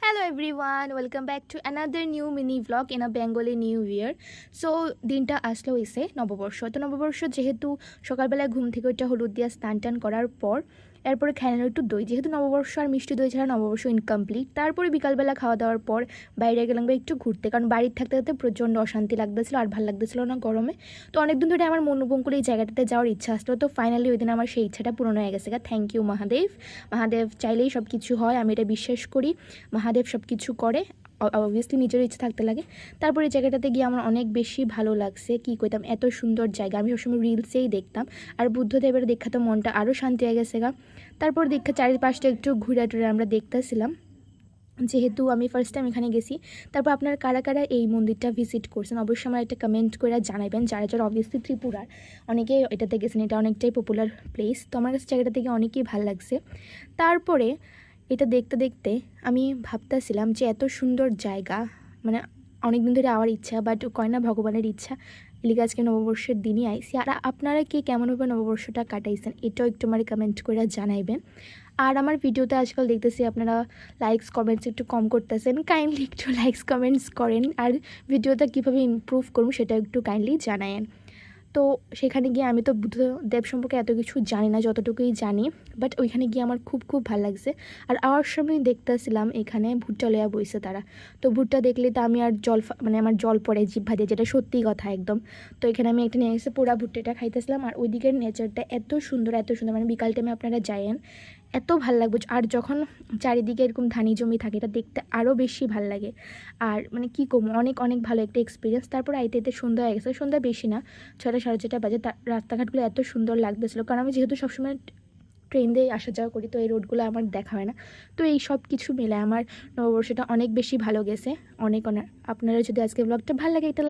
Hello everyone, welcome back to another new mini vlog in a Bengali New Year. So দিনটা আসলো হইছে নববর্ষ। তো নববর্ষ যেহেতু সকালবেলায় ঘুম থেকে ওইটা হলুদ দিয়া স্নান টান করার পর এরপরে খেয়ে একটু দই, যেহেতু নববর্ষ আর মিষ্টি দই ছাড়া নববর্ষ ইনকমপ্লিট। তারপরে বিকালবেলা খাওয়া দাওয়ার পর বাইরে গেলাম একটু ঘুরতে, কারণ বাড়ির থাকতে থাকতে প্রচণ্ড অশান্তি লাগতেছিল আর ভালো লাগতেছিল না গরমে। তো অনেকদিন ধরে আমার মনোবঙ্কুল এই জায়গাটাতে যাওয়ার ইচ্ছা আসলো। তো ফাইনালি ওই দিন আমার সেই ইচ্ছাটা পূরণ হয়ে গেছে। Thank you Mahadev. মহাদেব চাইলেই সব কিছু হয়, আমি এটা বিশ্বাস করি। মহাদেব সব কিছু করে, অবভিয়াসলি নিজের ইচ্ছে থাকতে লাগে। তারপরে এই জায়গাটাতে গিয়ে আমার অনেক বেশি ভালো লাগছে। কী কইতাম, এত সুন্দর জায়গা আমি সবসময় রিলসেই দেখতাম। আর বুদ্ধদেবের দেখা তো মনটা আরও শান্তি হয়ে গেছে গা। তারপর দেখা চারিপাশটা একটু ঘুরে টুরে আমরা দেখতেছিলাম, যেহেতু আমি ফার্স্ট টাইম এখানে গেছি। তারপর আপনারা কারা কারা এই মন্দিরটা ভিজিট করছেন অবশ্যই আমার একটা কমেন্ট করে জানাবেন। যারা যারা অবভিয়াসলি ত্রিপুরার অনেকেই এটাতে গেছেন, এটা অনেকটাই পপুলার প্লেস। তো আমার কাছে জায়গাটা থেকে অনেকেই ভালো লাগছে। তারপরে এটা দেখতে দেখতে আমি ভাবতেছিলাম যে এত সুন্দর জায়গা, মানে অনেকদিন ধরে আওয়ার ইচ্ছা, বাট কয় না ভগবানের ইচ্ছা, এলিগে আজকে নববর্ষের দিনই আইসি। আর আপনারা কে কেমনভাবে নববর্ষটা কাটাইছেন এটাও একটু আমার কমেন্ট করে জানাইবেন। আর আমার ভিডিওতে আজকাল দেখতেছি আপনারা লাইকস কমেন্টস একটু কম করতেছেন, কাইন্ডলি একটু লাইকস কমেন্টস করেন। আর ভিডিওটা কীভাবে ইমপ্রুভ করুন সেটা একটু কাইন্ডলি জানায়েন। তো সেখানে গিয়ে আমি তো বুদ্ধদেব সম্পর্কে এত কিছু জানি না, যতটুকুই জানি, বাট ওইখানে গিয়ে আমার খুব খুব ভালো লাগছে। আর আওয়ার সময় দেখতেছিলাম এখানে ভুট্টা লইয়া বইছে তারা। তো ভুট্টা দেখলে তো আমি আর মানে আমার জল পড়ে জিভ দিয়ে, যেটা সত্যি কথা একদম। তো এখানে আমি একটা নিয়ে এসে পুরা ভুট্টাটা খাইতেছিলাম। আর ওই দিকের নেচারটা এত সুন্দর এত সুন্দর, মানে বিকাল টাইমে আপনারা যায়েন এত ভাল লাগবে। আর যখন চারিদিকে এরকম ধানি জমি থাকে এটা দেখতে আরও বেশি ভাল লাগে। আর মানে কী কম, অনেক অনেক ভালো একটা এক্সপিরিয়েন্স। তারপর আইতে আইতে সন্ধ্যা হয়ে গেছে, সন্ধ্যা বেশি না, 6টা সাড়ে 6টা বাজে। রাস্তাঘাটগুলো এত সুন্দর লাগতেছিলো, কারণ আমি যেহেতু সবসময় ট্রেন দিয়ে আসা যাওয়া করি, তো এই রোডগুলো আমার দেখা হয় না। তো এই সব কিছু মিলে আমার নববর্ষটা অনেক বেশি ভালো গেছে, অনেক অনেক। আপনারা যদি আজকে ব্লগটা ভালো লাগে এটা